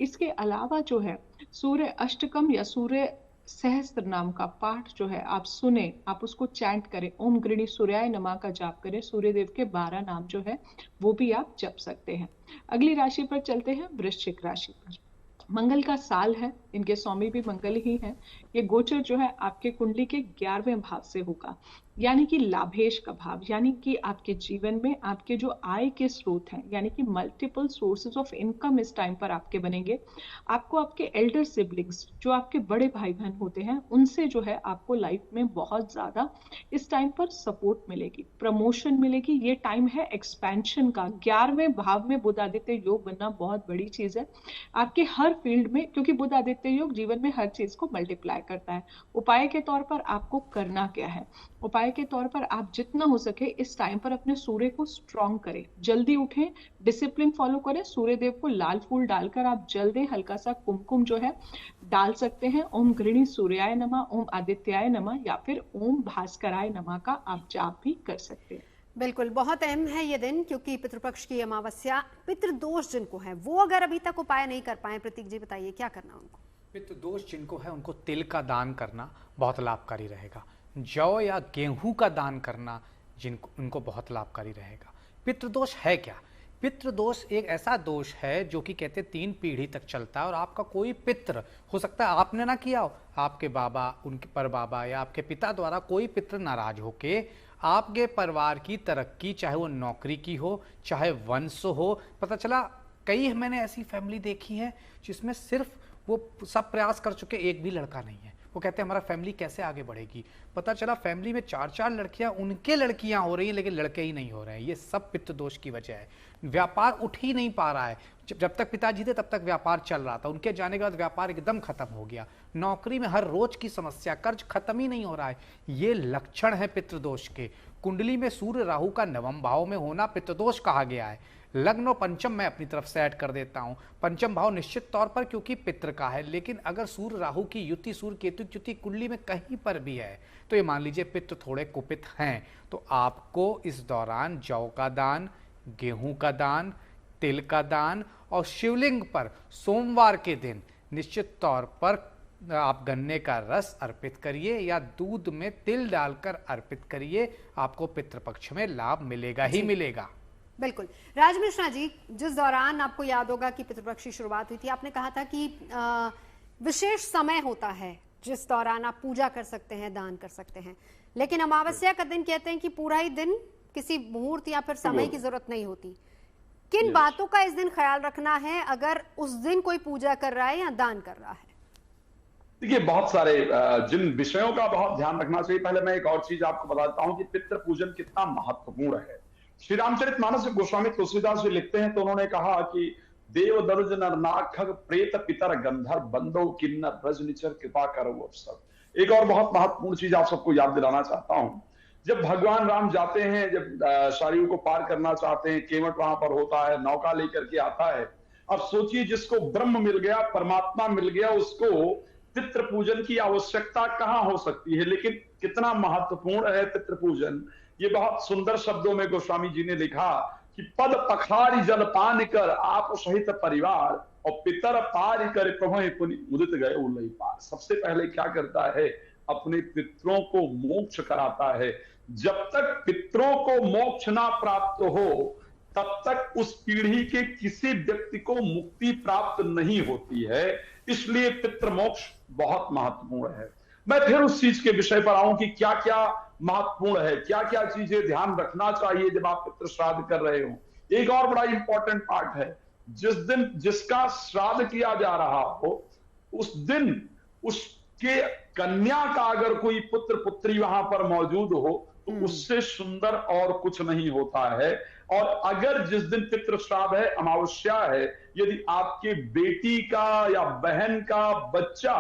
इसके अलावा जो है सूर्य अष्टकम या सूर्य सहस्त्र नाम का पाठ जो है आप सुने, आप उसको चैंट करें। ओम गृणी सूर्याय नमः का जाप करें। सूर्य देव के 12 नाम जो है वो भी आप जप सकते हैं। अगली राशि पर चलते हैं, वृश्चिक राशि पर। मंगल का साल है, इनके स्वामी भी मंगल ही है। ये गोचर जो है आपके कुंडली के 11वें भाव से होगा, यानी कि लाभेश का भाव, यानी कि आपके जीवन में आपके जो आय के स्रोत हैं, यानी कि मल्टीपल सोर्सेज ऑफ इनकम इस टाइम पर आपके बनेंगे। आपको आपके एल्डर सिबलिंग्स जो आपके बड़े भाई बहन होते हैं उनसे जो है आपको लाइफ में बहुत ज्यादा इस टाइम पर सपोर्ट मिलेगी, प्रमोशन मिलेगी। ये टाइम है एक्सपेंशन का। 11वें भाव में बुध आदित्य योग बनना बहुत बड़ी चीज है आपके हर फील्ड में, क्योंकि बुध आदित्य योग जीवन में हर चीज को मल्टीप्लाई करता है। उपाय के तौर पर आपको करना क्या है, उपाय के तौर पर आप जितना हो सके इस टाइम पर अपने सूर्य को स्ट्रॉन्ग करें, जल्दी उठें, डिसिप्लिन फॉलो करें। सूर्य देव को लाल फूल डालकर आप जल्दी हल्का सा कुमकुम जो है डाल सकते हैं। ओम गृणी सूर्याय नमः, ओम आदित्याय नमः या फिर ओम भास्कराय नमः का आप जाप भी कर सकते हैं। बिल्कुल, बहुत अहम है ये दिन, क्योंकि पितृपक्ष की अमावस्या, पितृदोष जिनको है वो अगर अभी तक उपाय नहीं कर पाए, प्रतीक जी बताइए क्या करना उनको? पितृदोष जिनको है उनको तिल का दान करना बहुत लाभकारी रहेगा। जौ या गेहूं का दान करना जिनको उनको बहुत लाभकारी रहेगा। पितृदोष है क्या? पितृदोष एक ऐसा दोष है जो कि कहते 3 पीढ़ी तक चलता है और आपका कोई पितृ हो सकता है आपने ना किया हो, आपके बाबा, उनके परबाबा या आपके पिता द्वारा कोई पितृ नाराज होके आपके परिवार की तरक्की, चाहे वो नौकरी की हो चाहे वंश हो, पता चला कई मैंने ऐसी फैमिली देखी है जिसमें सिर्फ वो सब प्रयास कर चुके, एक भी लड़का नहीं है। वो कहते हैं हमारा फैमिली कैसे आगे बढ़ेगी। पता चला फैमिली में 4-4 लड़कियां, उनके लड़कियां हो रही हैं लेकिन लड़के ही नहीं हो रहे हैं। ये सब पितृ दोष की वजह है। व्यापार उठ ही नहीं पा रहा है। जब तक पिताजी थे तब तक व्यापार चल रहा था, उनके जाने के बाद व्यापार एकदम खत्म हो गया। नौकरी में हर रोज की समस्या, कर्ज खत्म ही नहीं हो रहा है। ये लक्षण है पितृदोष के। कुंडली में सूर्य राहु का नवम भाव में होना पितृदोष कहा गया है। लग्न और पंचम मैं अपनी तरफ से ऐड कर देता हूं। पंचम भाव निश्चित तौर पर क्योंकि पितृ का है, लेकिन अगर सूर्य राहु की युति, सूर्य केतु की युति कुंडली में कहीं पर भी है तो ये मान लीजिए पितृ थोड़े कुपित हैं। तो आपको इस दौरान जौ का दान, गेहूं का दान, तिल का दान और शिवलिंग पर सोमवार के दिन निश्चित तौर पर आप गन्ने का रस अर्पित करिए या दूध में तिल डालकर अर्पित करिए। आपको पितृपक्ष में लाभ मिलेगा ही मिलेगा। बिल्कुल। राज मिश्रा जी, जिस दौरान आपको याद होगा कि पितृपक्ष की शुरुआत हुई थी, आपने कहा था कि विशेष समय होता है जिस दौरान आप पूजा कर सकते हैं, दान कर सकते हैं, लेकिन अमावस्या का दिन कहते हैं कि पूरा ही दिन किसी मुहूर्त या फिर समय की जरूरत नहीं होती। किन बातों का इस दिन ख्याल रखना है अगर उस दिन कोई पूजा कर रहा है या दान कर रहा है? देखिए, बहुत सारे जिन विषयों का बहुत ध्यान रखना चाहिए। पहले मैं एक और चीज आपको बताता हूं कि पितृ पूजन कितना महत्वपूर्ण है। श्री रामचरितमानस में गोस्वामी तुलसीदास जी लिखते हैं तो उन्होंने कहा कि देव दरुज नर नाखग प्रेत पितर गंधर्व बंदो किन्नर ब्रज निचर कृपा करो अवसर। एक और बहुत महत्वपूर्ण चीज आप सबको याद दिलाना चाहता हूं। जब भगवान राम जाते हैं, जब सरयू को पार करना चाहते हैं, केवट वहां पर होता है, नौका लेकर के आता है। अब सोचिए, जिसको ब्रह्म मिल गया, परमात्मा मिल गया, उसको पितृ पूजन की आवश्यकता कहां हो सकती है। लेकिन कितना महत्वपूर्ण है पितृ पूजन। ये बहुत सुंदर शब्दों में गोस्वामी जी ने लिखा कि पद पखारी जल पान कर आप सहित परिवार और पितर पार कर प्रभु मुदित गए उल्लई पार। सबसे पहले क्या करता है, अपने पितरों को मोक्ष कराता है। जब तक पितरों को मोक्ष ना प्राप्त हो तब तक उस पीढ़ी के किसी व्यक्ति को मुक्ति प्राप्त नहीं होती है। इसलिए पितृ मोक्ष बहुत महत्वपूर्ण है। मैं फिर उस चीज के विषय पर आऊं कि क्या क्या महत्वपूर्ण है, क्या क्या चीजें ध्यान रखना चाहिए जब आप पितृ श्राद्ध कर रहे हो। एक और बड़ा इंपॉर्टेंट पार्ट है, जिस दिन जिसका श्राद्ध किया जा रहा हो उस दिन उसके कन्या का अगर कोई पुत्र पुत्री वहां पर मौजूद हो तो उससे सुंदर और कुछ नहीं होता है। और अगर जिस दिन पितृ श्राद्ध है, अमावस्या है, यदि आपके बेटी का या बहन का बच्चा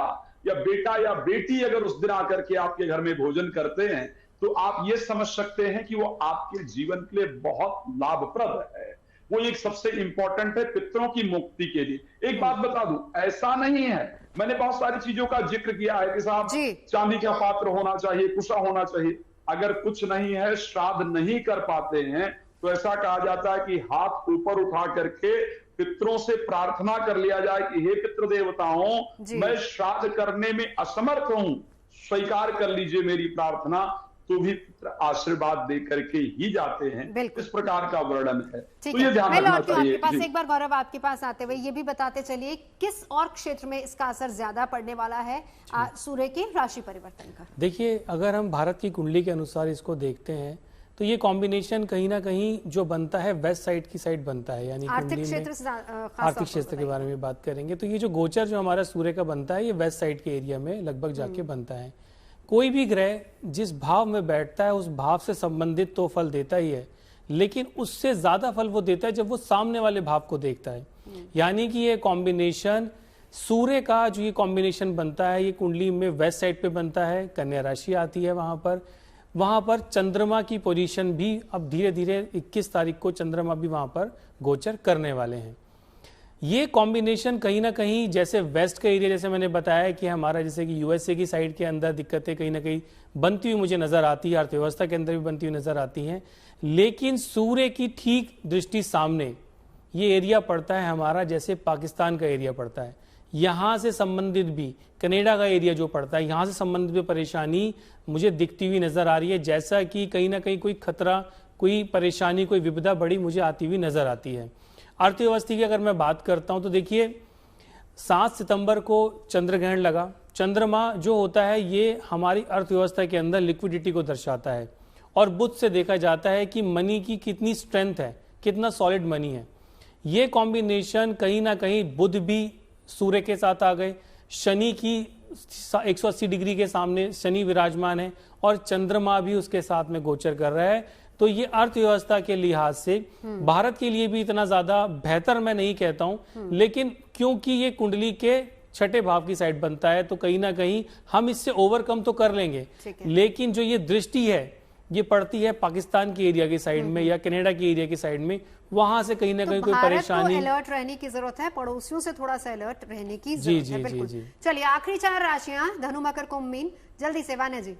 या बेटा या बेटी अगर उस दिन आकर के आपके घर में भोजन करते हैं तो आप ये समझ सकते हैं कि वो आपके जीवन के लिए बहुत लाभप्रद है। वो एक सबसे इंपॉर्टेंट है पितरों की मुक्ति के लिए। एक बात बता दूं, ऐसा नहीं है, मैंने बहुत सारी चीजों का जिक्र किया है कि साहब चांदी का पात्र होना चाहिए, कुशा होना चाहिए। अगर कुछ नहीं है, श्राद्ध नहीं कर पाते हैं, तो ऐसा कहा जाता है कि हाथ ऊपर उठा करके पितरों से प्रार्थना कर लिया जाए कि हे पितृ देवताओं, मैं श्राद्ध करने में असमर्थ हूं, स्वीकार कर लीजिए मेरी प्रार्थना। तो भी पितृ आशीर्वाद दे करके ही जाते हैं। इस प्रकार का वर्णन है, तो ये ध्यान रखना चाहिए। आपके पास एक बार गौरव, आपके पास आते हुए ये भी बताते चलिए किस और क्षेत्र में इसका असर ज्यादा पड़ने वाला है सूर्य के राशि परिवर्तन का। देखिए, अगर हम भारत की कुंडली के अनुसार इसको देखते हैं तो ये कॉम्बिनेशन कहीं ना कहीं जो बनता है वेस्ट साइड की साइड बनता है, यानी आर्थिक क्षेत्र के बारे में बात करेंगे तो ये जो गोचर जो हमारा सूर्य का बनता है ये वेस्ट साइड के एरिया में लगभग जाके बनता है। कोई भी ग्रह जिस भाव में बैठता है उस भाव से संबंधित तो फल देता ही है, लेकिन उससे ज्यादा फल वो देता है जब वो सामने वाले भाव को देखता है। यानी कि ये कॉम्बिनेशन सूर्य का जो ये कॉम्बिनेशन बनता है ये कुंडली में वेस्ट साइड पे बनता है, कन्या राशि आती है वहां पर चंद्रमा की पोजीशन भी अब धीरे धीरे 21 तारीख को चंद्रमा भी वहां पर गोचर करने वाले हैं। ये कॉम्बिनेशन कहीं ना कहीं जैसे वेस्ट का एरिया, जैसे मैंने बताया कि हमारा जैसे कि यूएसए की साइड के अंदर दिक्कतें कहीं ना कहीं बनती हुई मुझे नजर आती है, अर्थव्यवस्था के अंदर भी बनती हुई नजर आती हैं, लेकिन सूर्य की ठीक दृष्टि सामने ये एरिया पड़ता है हमारा जैसे पाकिस्तान का एरिया पड़ता है। यहां से संबंधित भी कनाडा का एरिया जो पड़ता है, यहां से संबंधित भी परेशानी मुझे दिखती हुई नजर आ रही है, जैसा कि कहीं ना कहीं कोई खतरा, कोई परेशानी, कोई विपदा बड़ी मुझे आती हुई नजर आती है। अर्थव्यवस्था की अगर मैं बात करता हूं तो देखिए 7 सितंबर को चंद्र ग्रहण लगा। चंद्रमा जो होता है ये हमारी अर्थव्यवस्था के अंदर लिक्विडिटी को दर्शाता है और बुध से देखा जाता है कि मनी की कितनी स्ट्रेंथ है, कितना सॉलिड मनी है। ये कॉम्बिनेशन कहीं ना कहीं बुध भी सूर्य के साथ आ गए, शनि की 180 डिग्री के सामने शनि विराजमान है और चंद्रमा भी उसके साथ में गोचर कर रहा है। तो ये अर्थव्यवस्था के लिहाज से भारत के लिए भी इतना ज्यादा बेहतर मैं नहीं कहता हूं, लेकिन क्योंकि ये कुंडली के छठे भाव की साइड बनता है तो कहीं ना कहीं हम इससे ओवरकम तो कर लेंगे। लेकिन जो ये दृष्टि है ये पड़ती है पाकिस्तान की एरिया की साइड में या कनाडा की एरिया की साइड में, वहां से कहीं ना कहीं कोई परेशानी। अलर्ट रहने की जरूरत है, पड़ोसियों से थोड़ा सा अलर्ट रहने की जरूरत है। बिल्कुल। चलिए आखिरी 4 राशियां, धनु, मकर, कुंभ, मीन, जल्दी से वान्या जी।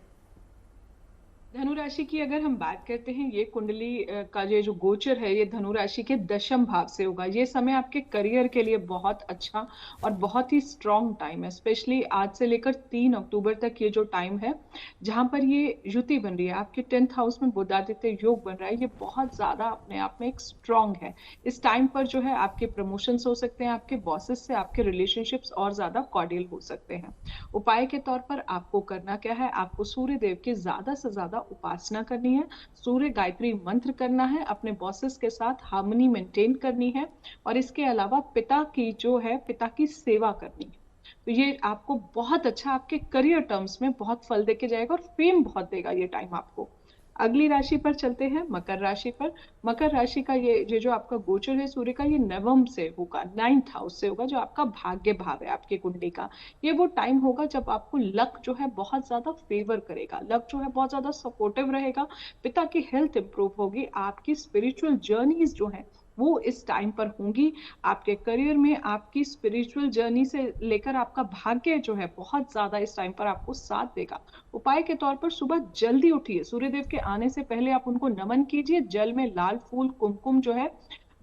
धनु राशि की अगर हम बात करते हैं, ये कुंडली का ये जो गोचर है ये धनु राशि के 10वें भाव से होगा। ये समय आपके करियर के लिए बहुत अच्छा और बहुत ही स्ट्रॉन्ग टाइम है। स्पेशली आज से लेकर 3 अक्टूबर तक ये जो टाइम है जहां पर ये युति बन रही है, आपके 10th हाउस में बुधादित्य योग बन रहा है, ये बहुत ज्यादा अपने आप में एक स्ट्रॉन्ग है। इस टाइम पर जो है आपके प्रमोशंस हो सकते हैं, आपके बॉसेस से आपके रिलेशनशिप्स और ज्यादा कॉर्डियल हो सकते हैं। उपाय के तौर पर आपको करना क्या है, आपको सूर्य देव की ज्यादा से ज्यादा उपासना करनी है, सूर्य गायत्री मंत्र करना है, अपने बॉसेस के साथ हार्मनी मेंटेन करनी है और इसके अलावा पिता की सेवा करनी है। तो ये आपको बहुत अच्छा आपके करियर टर्म्स में बहुत फल देके जाएगा और फेम बहुत देगा ये टाइम आपको। अगली राशि पर चलते हैं, मकर राशि पर। मकर राशि का ये जो आपका गोचर है सूर्य का, ये नवम से होगा, 9th हाउस से होगा, जो आपका भाग्य भाव है आपके कुंडली का। ये वो टाइम होगा जब आपको लक जो है बहुत ज्यादा फेवर करेगा, लक जो है बहुत ज्यादा सपोर्टिव रहेगा, पिता की हेल्थ इंप्रूव होगी, आपकी स्पिरिचुअल जर्नीज जो है वो इस टाइम पर होंगी। आपके करियर में आपकी स्पिरिचुअल जर्नी से लेकर आपका भाग्य जो है बहुत ज्यादा इस टाइम पर आपको साथ देगा। उपाय के तौर पर सुबह जल्दी उठिए, सूर्यदेव के आने से पहले आप उनको नमन कीजिए, जल में लाल फूल कुमकुम जो है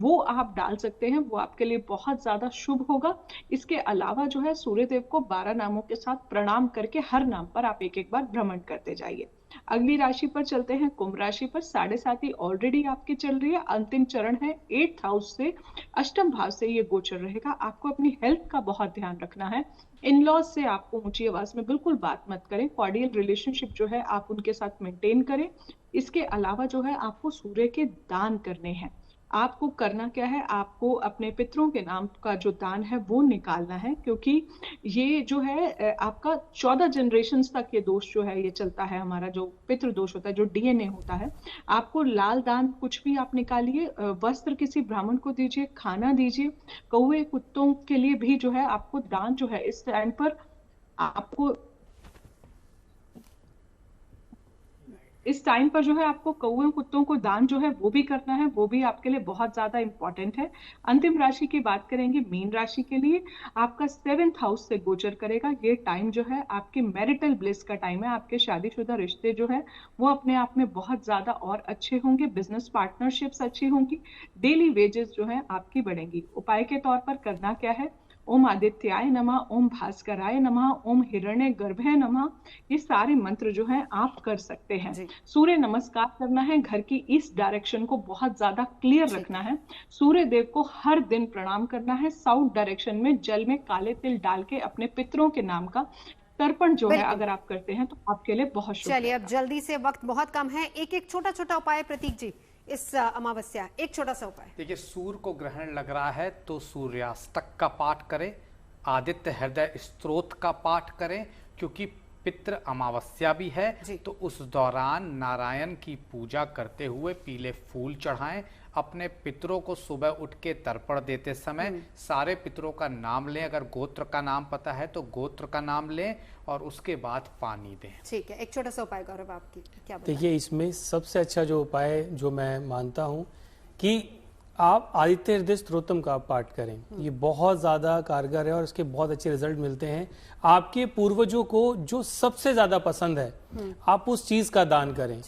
वो आप डाल सकते हैं, वो आपके लिए बहुत ज्यादा शुभ होगा। इसके अलावा जो है सूर्यदेव को 12 नामों के साथ प्रणाम करके हर नाम पर आप एक बार भ्रमण करते जाइए। अगली राशि पर चलते हैं, कुंभ राशि पर। 7.5 ऑलरेडी आपकी चल रही है, अंतिम चरण है, 8th हाउस से 8वें भाव से ये गोचर रहेगा। आपको अपनी हेल्थ का बहुत ध्यान रखना है। इन लॉज से आपको ऊंची आवाज में बिल्कुल बात मत करें, कॉर्डियल रिलेशनशिप जो है आप उनके साथ मेंटेन करें। इसके अलावा जो है आपको सूर्य के दान करने हैं। आपको करना क्या है, आपको अपने पितरों के नाम का जो दान है वो निकालना है, क्योंकि ये जो है आपका 14 जनरेशन्स तक ये दोष जो है ये चलता है, हमारा जो पितृ दोष होता है, जो डीएनए होता है। आपको लाल दान कुछ भी आप निकालिए, वस्त्र किसी ब्राह्मण को दीजिए, खाना दीजिए, कौवे कुत्तों के लिए भी जो है आपको दान जो है इस टाइम पर आपको जो है आपको कौवे कुत्तों को दान जो है वो भी करना है, वो भी आपके लिए बहुत ज्यादा इंपॉर्टेंट है। अंतिम राशि की बात करेंगे, मीन राशि के लिए आपका 7th हाउस से गोचर करेगा। ये टाइम जो है आपके मैरिटल ब्लिस का टाइम है, आपके शादीशुदा रिश्ते जो है वो अपने आप में बहुत ज्यादा और अच्छे होंगे, बिजनेस पार्टनरशिप्स अच्छी होंगी, डेली वेजेस जो है आपकी बढ़ेंगी। उपाय के तौर पर करना क्या है, ओम आदित्याय नमः, ओम भास्कराय नमः, ओम हिरण्य गर्भे नमः, ये सारे मंत्र जो हैं आप कर सकते हैं। सूर्य नमस्कार करना है, घर की इस डायरेक्शन को बहुत ज्यादा क्लियर रखना है। सूर्य देव को हर दिन प्रणाम करना है। साउथ डायरेक्शन में जल में काले तिल डाल के अपने पितरों के नाम का तर्पण जो है अगर आप करते हैं तो आपके लिए बहुत शुभ। चलिए अब जल्दी से, वक्त बहुत कम है, एक छोटा छोटा उपाय प्रतीक जी इस अमावस्या, एक छोटा सा उपाय। देखिए, सूर्य को ग्रहण लग रहा है तो सूर्यास्तक का पाठ करें, आदित्य हृदय स्तोत्र का पाठ करें, क्योंकि पितृ अमावस्या भी है तो उस दौरान नारायण की पूजा करते हुए पीले फूल चढ़ाएं। अपने पितरों को सुबह उठ के तर्पण देते समय सारे पितरों का नाम लें, अगर गोत्र का नाम पता है तो गोत्र का नाम लें और उसके बाद पानी दें। ठीक है, एक छोटा सा उपाय गौरव आपकी क्या बताएं? देखिए, इसमें सबसे अच्छा जो उपाय जो मैं मानता हूं कि आप आदित्य हृदय स्तोत्रम का पाठ करें, ये बहुत ज्यादा कारगर है और इसके बहुत अच्छे रिजल्ट मिलते हैं। आपके पूर्वजों को जो सबसे ज्यादा पसंद है आप उस चीज का दान करें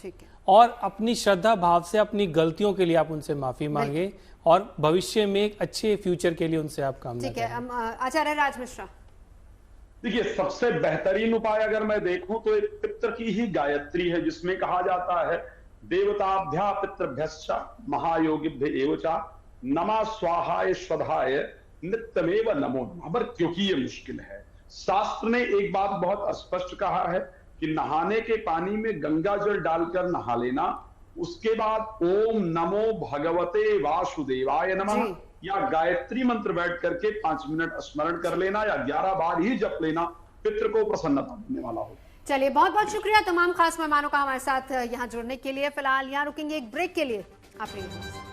और अपनी श्रद्धा भाव से अपनी गलतियों के लिए आप उनसे माफी मांगे और भविष्य में एक अच्छे फ्यूचर के लिए उनसे आप कामना करें। ठीक है, आचार्य राज मिश्रा। देखिए, सबसे बेहतरीन उपाय अगर मैं देखूं तो एक पितृ की ही गायत्री है, जिसमें कहा जाता है देवताभ्या पितृभ्यश्च महायोगिभ्य एव च नमः स्वाहाय स्वधाय नित्यमेव नमो नमः। पर क्योंकि ये मुश्किल है, शास्त्र ने एक बात बहुत स्पष्ट कहा है कि नहाने के पानी में गंगा जल डालकर नहा लेना, उसके बाद ओम नमो भगवते वासुदेवाय नमः, या गायत्री मंत्र बैठ करके 5 मिनट स्मरण कर लेना या 11 बार ही जप लेना पितृ को प्रसन्नता देने वाला होगा। चलिए, बहुत बहुत शुक्रिया तमाम खास मेहमानों का हमारे साथ यहाँ जुड़ने के लिए। फिलहाल यहाँ रुकेंगे एक ब्रेक के लिए। आप रहिए।